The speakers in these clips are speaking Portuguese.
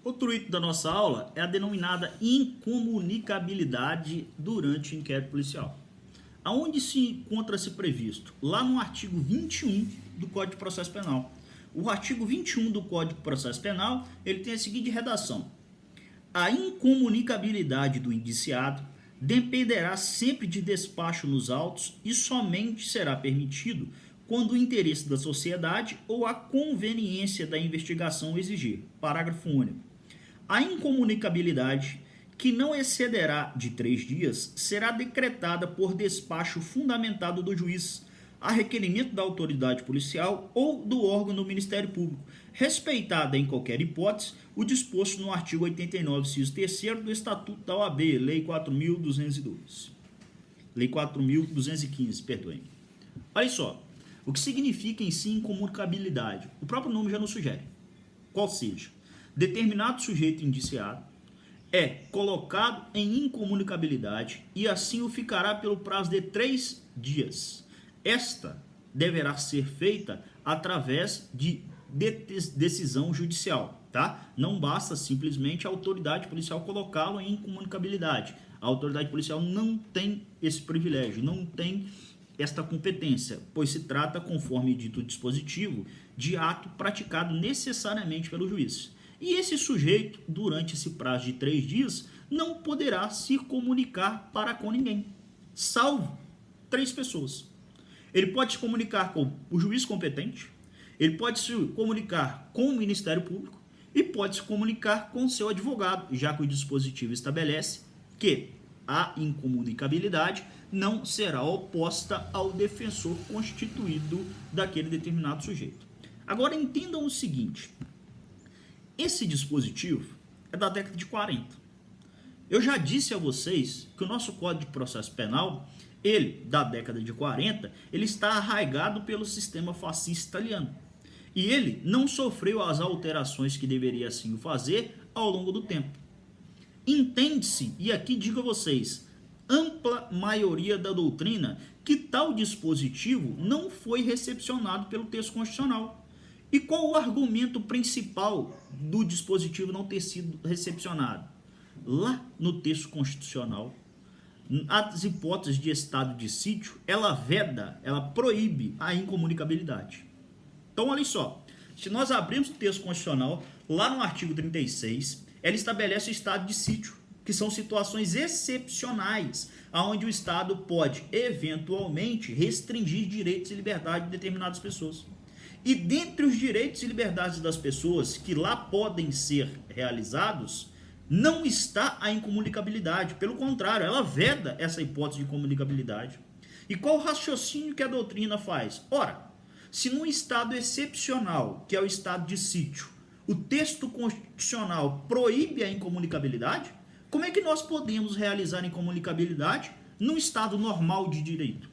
Outro item da nossa aula é a denominada incomunicabilidade durante o inquérito policial. Aonde se encontra-se previsto? Lá no artigo 21 do Código de Processo Penal. O artigo 21 do Código de Processo Penal, ele tem a seguinte redação: a incomunicabilidade do indiciado dependerá sempre de despacho nos autos e somente será permitido quando o interesse da sociedade ou a conveniência da investigação exigir. Parágrafo único. A incomunicabilidade, que não excederá de 3 dias, será decretada por despacho fundamentado do juiz, a requerimento da autoridade policial ou do órgão do Ministério Público, respeitada em qualquer hipótese o disposto no artigo 89, inciso 3º do Estatuto da OAB, Lei 4.202. Lei 4.215, perdoem. Olha só, o que significa em si incomunicabilidade? O próprio nome já nos sugere. Qual seja, determinado sujeito indiciado é colocado em incomunicabilidade e assim o ficará pelo prazo de 3 dias. Esta deverá ser feita através de decisão judicial, tá? Não basta simplesmente a autoridade policial colocá-lo em incomunicabilidade. A autoridade policial não tem esse privilégio, não tem esta competência, pois se trata, conforme dito o dispositivo, de ato praticado necessariamente pelo juiz. E esse sujeito, durante esse prazo de 3 dias, não poderá se comunicar para com ninguém, salvo 3 pessoas. Ele pode se comunicar com o juiz competente, ele pode se comunicar com o Ministério Público e pode se comunicar com o seu advogado, já que o dispositivo estabelece que a incomunicabilidade não será oposta ao defensor constituído daquele determinado sujeito. Agora entendam o seguinte: esse dispositivo é da década de 40. Eu já disse a vocês que o nosso Código de Processo Penal, ele, da década de 40, ele está arraigado pelo sistema fascista italiano. E ele não sofreu as alterações que deveria assim o fazer ao longo do tempo. Entende-se, e aqui digo a vocês, ampla maioria da doutrina, que tal dispositivo não foi recepcionado pelo texto constitucional. E qual o argumento principal do dispositivo não ter sido recepcionado? Lá no texto constitucional, as hipóteses de estado de sítio, ela veda, ela proíbe a incomunicabilidade. Então, olha só, se nós abrirmos o texto constitucional, lá no artigo 36, ela estabelece o estado de sítio, que são situações excepcionais, onde o Estado pode, eventualmente, restringir direitos e liberdades de determinadas pessoas. E dentre os direitos e liberdades das pessoas que lá podem ser realizados, não está a incomunicabilidade. Pelo contrário, ela veda essa hipótese de incomunicabilidade. E qual o raciocínio que a doutrina faz? Ora, se num estado excepcional, que é o estado de sítio, o texto constitucional proíbe a incomunicabilidade, como é que nós podemos realizar a incomunicabilidade num estado normal de direito?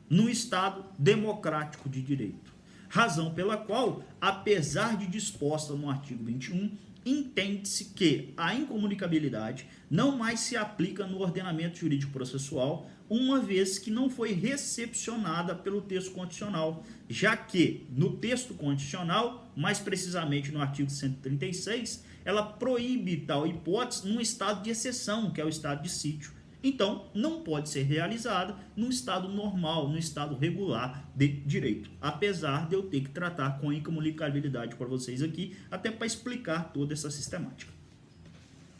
Num estado democrático de direito. Razão pela qual, apesar de disposta no artigo 21, entende-se que a incomunicabilidade não mais se aplica no ordenamento jurídico processual, uma vez que não foi recepcionada pelo texto constitucional, já que no texto constitucional, mais precisamente no artigo 136, ela proíbe tal hipótese num estado de exceção, que é o estado de sítio. Então, não pode ser realizada num estado normal, num estado regular de direito. Apesar de eu ter que tratar com a incomunicabilidade para vocês aqui, até para explicar toda essa sistemática.